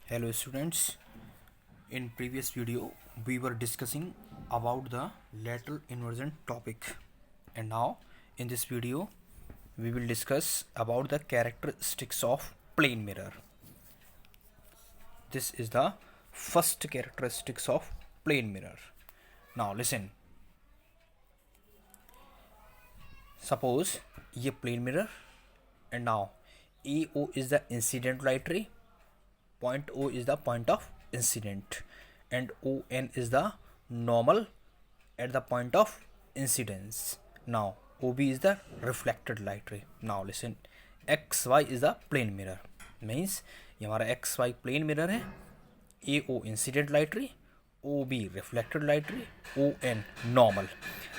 Hello students, in previous video we were discussing about the lateral inversion topic, and now in this video we will discuss about the characteristics of plane mirror. This is the first characteristics of plane mirror. Now listen, suppose ये plane mirror and now AO is the incident light ray, point O is the point of incident, and ON is the normal at the point of incidence. Now OB is the reflected light ray. Now listen, XY is the plane mirror, means ये हमारा XY plane mirror है, AO incident light ray, OB reflected light ray, ON normal.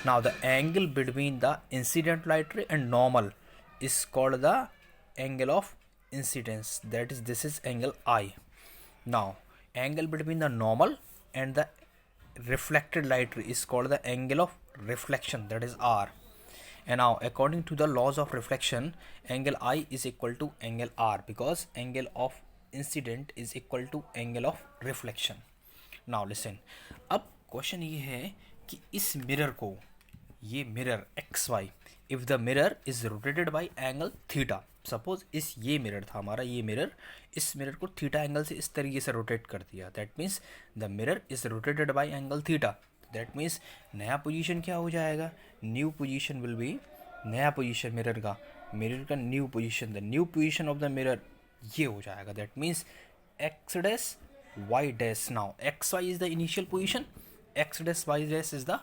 Now the angle between the incident light ray and normal is called the angle of incidence, that is this is angle I. Now angle between the normal and the reflected light ray is called the angle of reflection, that is R. And now according to the laws of reflection, angle I is equal to angle R because angle of incident is equal to angle of reflection. Now listen, अब question ये है कि इस mirror को, ये mirror XY, if the mirror is rotated by angle theta, suppose इस ये mirror था हमारा, ये मिरर, इस मिरर को थीटा एंगल से इस तरीके से रोटेट कर दिया, that means the mirror is rotated by angle theta, that means नया पोजीशन क्या हो जाएगा, न्यू पोजीशन विल बी, नया पोजीशन मिरर का new position, the new position of the mirror ये हो जाएगा, that means x dash Y dash. Now X Y is the initial position, X dash Y dash is the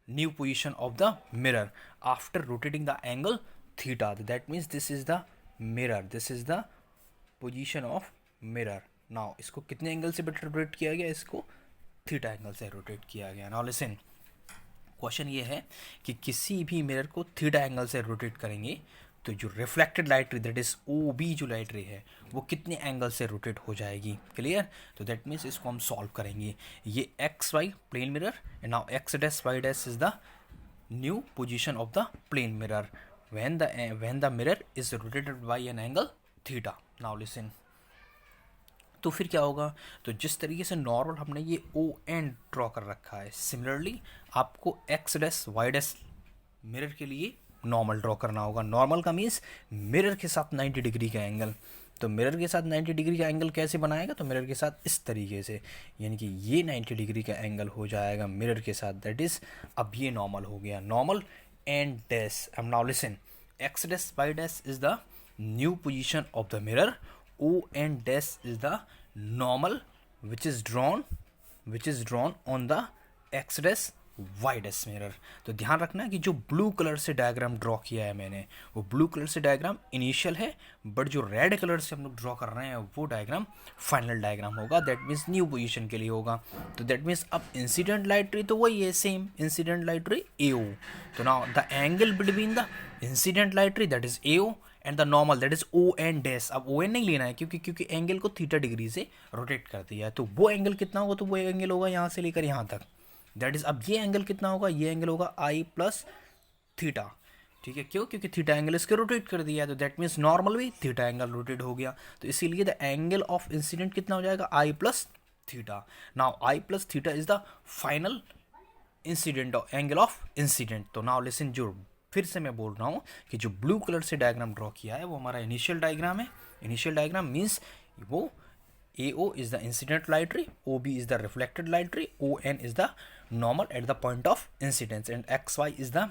new position of the mirror after rotating the angle theta. That means this is the mirror, this is the position of mirror. now इसको कितने angle से rotate किया गया, इसको theta angle से rotate किया गया. Now listen, question ये है कि किसी भी मिरर को थीटा एंगल से रोटेट करेंगे तो जो reflected light ray, that is O B जो लाइट रे है, वो कितने एंगल से रोटेट हो जाएगी. क्लियर? तो दैट मीन्स इसको हम सॉल्व करेंगे. ये X Y plane mirror and now X dash Y dash is the new position of the plane mirror when the mirror is rotated by an angle theta. Now listen, तो फिर क्या होगा, तो जिस तरीके से नॉर्मल हमने ये ओ एन ड्रॉ कर रखा है, सिमिलरली आपको X dash Y dash mirror के लिए नॉर्मल ड्रॉ करना होगा. नॉर्मल का मीन्स मिरर के साथ 90 डिग्री का एंगल. तो मिरर के साथ 90 डिग्री का एंगल कैसे बनाएगा, तो मिरर के साथ इस तरीके से, यानी कि ये 90 डिग्री का एंगल हो जाएगा मिरर के साथ, दैट इज अब ये नॉर्मल हो गया, नॉर्मल एंड डैश. अब now listen, X dash Y dash is the new position of the mirror, O N dash is the normal which is drawn on the x dash y dash mirror. तो ध्यान रखना कि जो blue colour से diagram draw किया है मैंने, वो ब्लू कलर से डायग्राम इनिशियल है, बट जो रेड कलर से हम लोग ड्रॉ कर रहे हैं वो डायग्राम फाइनल डायग्राम होगा, दैट मीन्स न्यू पोजीशन के लिए होगा. तो दैट मीन्स अब इंसिडेंट लाइट रे तो वही है, same incident light ray AO. तो now the angle between the incident light ray that is AO and the normal that is O N dash. अब ओ एन नहीं लेना है क्योंकि एंगल को थीटा डिग्री से रोटेट कर दिया है, तो वो एंगल कितना होगा, तो वो एंगल होगा यहाँ से लेकर यहाँ तक, दैट इज अब ये एंगल कितना होगा, ये एंगल होगा आई प्लस थीटा. ठीक है, क्यों, क्योंकि थीटा एंगल इसके रोटेट कर दिया है, तो दैट मीन्स नॉर्मल भी थीटा एंगल रोटेट हो गया, तो इसीलिए द एंगल ऑफ इंसिडेंट कितना हो जाएगा, i plus theta. Now i plus theta is the final incident angle of incident. तो नाउ लिसन, जो फिर से मैं बोल रहा हूँ कि जो ब्लू कलर से डायग्राम ड्रॉ किया है वो हमारा इनिशियल डायग्राम है. इनिशियल डायग्राम मीन्स वो AO is the incident light ray, OB is the reflected light ray, ON is the normal at the point of incidence and XY is the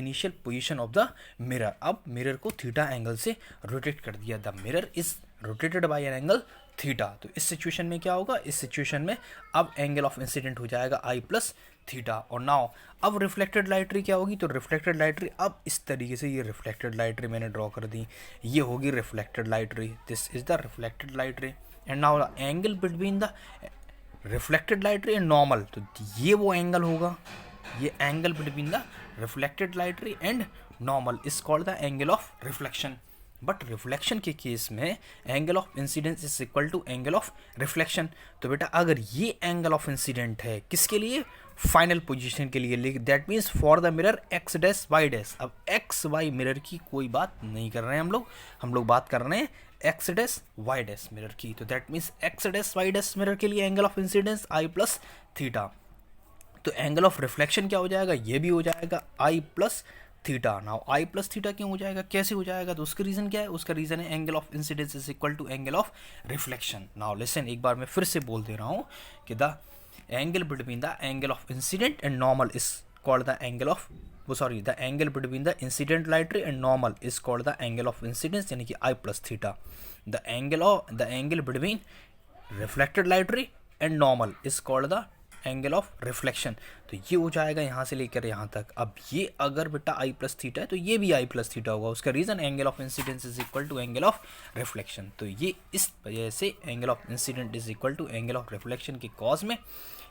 initial position of the mirror. अब mirror को theta angle से rotate कर दिया, the mirror is rotated by an angle theta. तो इस situation में क्या होगा, इस सिचुएशन में अब एंगल ऑफ इंसिडेंट हो जाएगा आई प्लस थीटा. और नाउ अब रिफ्लेक्टेड लाइट रे क्या होगी, तो रिफ्लेक्टेड लाइट रे अब इस तरीके से, ये रिफ्लेक्टेड लाइट रे मैंने ड्रॉ कर दी, ये होगी reflected light ray, this is the reflected light ray. And now the angle between the reflected light ray and normal, तो ये वो एंगल होगा, ये angle between the reflected light ray and normal is called the angle of reflection. But reflection के case में angle of incidence is equal to angle of reflection. तो बेटा अगर ये एंगल ऑफ इंसिडेंट है किसके लिए, फाइनल पोजीशन के लिए, that means for the mirror X dash Y dash. अब एक्स वाई मिरर की कोई बात नहीं कर रहे हैं हम लोग बात कर रहे हैं x dash Y dash mirror की। तो that means x dash Y dash mirror के लिए angle of incidence i plus theta. तो एंगल ऑफ रिफ्लेक्शन क्या हो जाएगा, ये भी हो जाएगा i plus theta. Now i plus theta क्यों हो जाएगा, कैसे हो जाएगा, तो उसका रीज़न क्या है, उसका रीज़न है angle of incidence is equal to angle of reflection. Now listen, एक बार मैं फिर से बोल दे रहा हूँ कि the angle between the angle of incident and normal is called the angle of the angle between the incident light ray and normal is called the angle of incidence, यानी कि I plus theta. The angle between reflected light ray and normal is called the angle of reflection. तो ये हो जाएगा यहाँ से लेकर यहाँ तक। अब ये अगर बेटा I plus theta है तो ये भी I plus theta होगा। उसका reason angle of incidence is equal to angle of reflection. तो ये इस वजह से angle of incident is equal to angle of reflection के कॉज में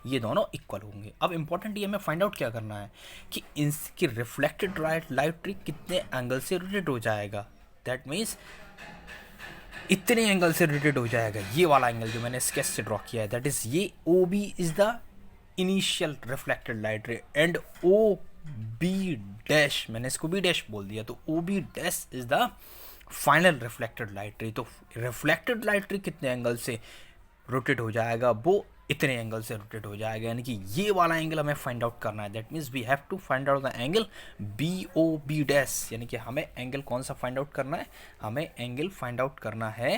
ये दोनों इक्वल होंगे। अब इंपॉर्टेंट ये हमें फाइंड आउट क्या करना है कि इसकी रिफ्लेक्टेड लाइट रे कितने एंगल से रोटेट हो जाएगा। दैट मीन्स इतने एंगल से रोटेट हो जाएगा। ये वाला एंगल जो मैंने स्केच से ड्रॉ किया है, दैट इज ये O B is the initial reflected light ray and O B dash, मैंने इसको बी डैश बोल दिया, तो O B dash is the final reflected light ray. तो रिफ्लेक्टेड लाइट रे कितने एंगल से रोटेट हो जाएगा, वो इतने एंगल से रोटेट हो जाएगा, यानी कि ये वाला एंगल हमें फाइंड आउट करना है। That means we have to find out the angle B O B dash, यानी कि हमें एंगल कौन सा फाइंड आउट करना है, हमें एंगल फाइंड आउट करना है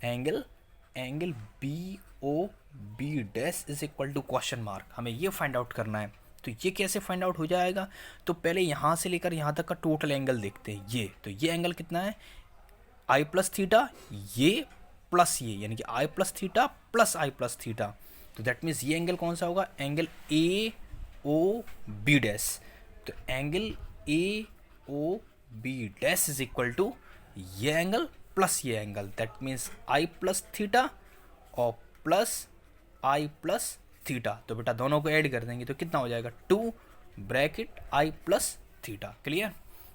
angle B O B dash is equal to question mark, हमें ये फाइंड आउट करना है। तो ये कैसे फाइंड आउट हो जाएगा, तो पहले यहाँ से लेकर यहाँ तक का टोटल एंगल देखते हैं। ये तो ये एंगल कितना है, आई प्लस थीटा, ये प्लस ये, यानी कि i plus theta plus i plus theta. तो दैट मीन्स ये एंगल कौन सा होगा, angle A O B dash. तो angle A O B dash is equal to ये एंगल प्लस ये angle, that means i plus theta और plus i plus theta. तो बेटा दोनों को ऐड कर देंगे तो कितना हो जाएगा, 2 bracket I plus theta. Clear.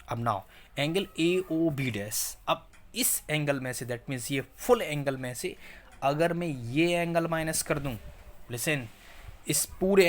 अब now angle A O B dash, अब इस एंगल में से, दैट मीन्स ये फुल एंगल में से अगर मैं ये एंगल माइनस कर दूं, लिसन, इस पूरे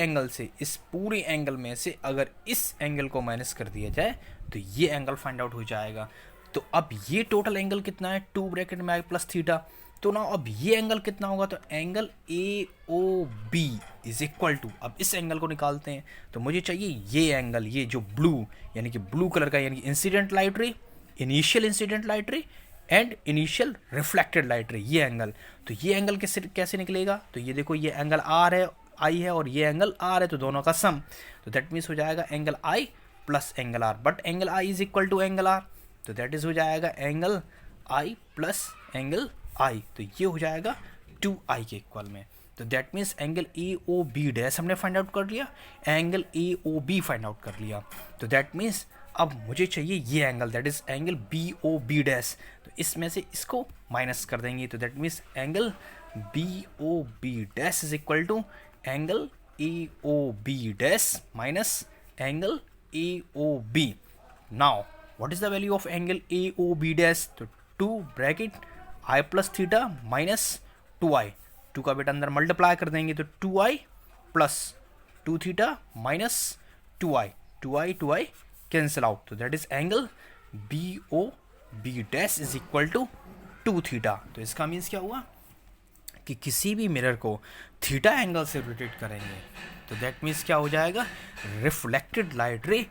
एंगल में से अगर इस एंगल को माइनस कर दिया जाए तो ये एंगल फाइंड आउट हो जाएगा। तो अब ये टोटल एंगल कितना है, 2 ब्रैकेट में आई प्लस थीटा। तो ना अब ये एंगल कितना होगा, तो angle A O B is equal to, अब इस एंगल को निकालते हैं तो मुझे चाहिए ये एंगल, ये जो ब्लू, यानी कि ब्लू कलर का, यानी कि इंसिडेंट लाइट रे, initial incident light ray and initial reflected light रे, ये एंगल। तो ये एंगल कैसे निकलेगा, तो ये देखो ये एंगल आर है, आई है, और ये एंगल आर है, तो दोनों का सम। तो दैट मीन्स हो जाएगा angle I plus angle R, but angle I is equal to angle R, तो दैट इज हो जाएगा angle I plus angle I. तो ये हो जाएगा 2i के इक्वल में। तो that means angle A O B dash हमने फाइंड आउट कर लिया, angle A O B find out कर लिया। तो दैट मीन्स अब मुझे चाहिए ये angle, that is angle B O B dash. तो इसमें से इसको माइनस कर देंगे, तो that means angle B O B dash is equal to angle A O B dash minus angle A O B. Now what is the value of angle A O B dash, तो 2 bracket I plus theta minus 2i, 2 का बेटा अंदर multiply कर देंगे तो 2i plus 2 theta minus 2i cancel out. तो that is angle B O B dash is equal to 2 theta. तो इसका मीन्स क्या हुआ कि किसी भी मिरर को थीटा एंगल से रोटेट करेंगे तो दैट मीन्स क्या हो जाएगा, रिफ्लेक्टेड लाइट रे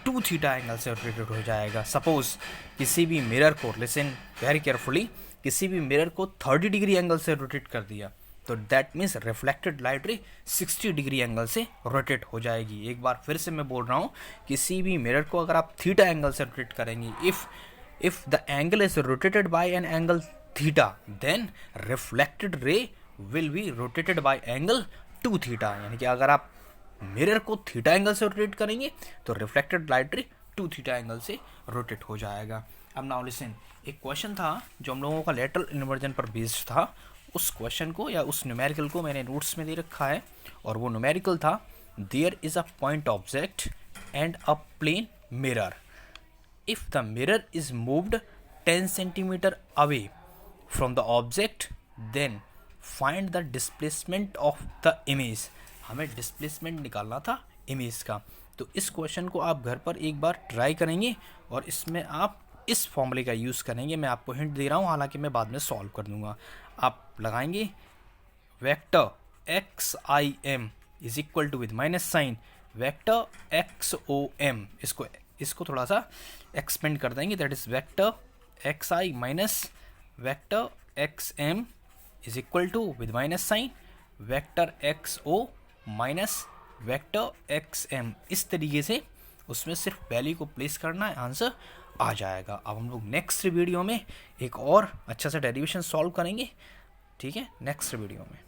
2 थीटा एंगल से रोटेट हो जाएगा। सपोज किसी भी मिरर को, लिसन वेरी केयरफुली, किसी भी मिरर को 30 डिग्री एंगल से रोटेट कर दिया तो दैट मीन्स रिफ्लेक्टेड लाइट रे 60 डिग्री एंगल से रोटेट हो जाएगी। एक बार फिर से मैं बोल रहा हूँ, किसी भी मिरर को अगर आप थीटा एंगल से रोटेट करेंगे, if the angle is rotated by an angle theta then reflected ray will be rotated by angle 2 theta, यानी कि अगर आप मिरर को थीटा एंगल से रोटेट करेंगे तो रिफ्लेक्टेड लाइट रे 2 थीटा एंगल से रोटेट हो जाएगा। अब नाउ लिसन, एक क्वेश्चन था जो हम लोगों का लेटरल इन्वर्जन पर बेस्ड था, उस क्वेश्चन को या उस न्यूमेरिकल को मैंने नोट्स में दे रखा है, और वो न्यूमेरिकल था, there is a point object and a plane mirror, if the mirror is moved 10 centimetre away from the object then find the displacement of the image. हमें डिस्प्लेसमेंट निकालना था इमेज का। तो इस क्वेश्चन को आप घर पर एक बार ट्राई करेंगे और इसमें आप इस फॉर्मूले का यूज़ करेंगे। मैं आपको हिंट दे रहा हूँ, हालांकि मैं बाद में सॉल्व कर दूंगा। आप लगाएंगे vector x i m is equal to with minus sign vector x o m, इसको थोड़ा सा एक्सपेंड कर देंगे, that is vector x i minus vector x m is equal to with minus sign vector x o minus vector x m. इस तरीके से उसमें सिर्फ वैल्यू को प्लेस करना है, आंसर आ जाएगा। अब हम लोग नेक्स्ट वीडियो में एक और अच्छा सा डेरिवेशन सॉल्व करेंगे, ठीक है, नेक्स्ट वीडियो में।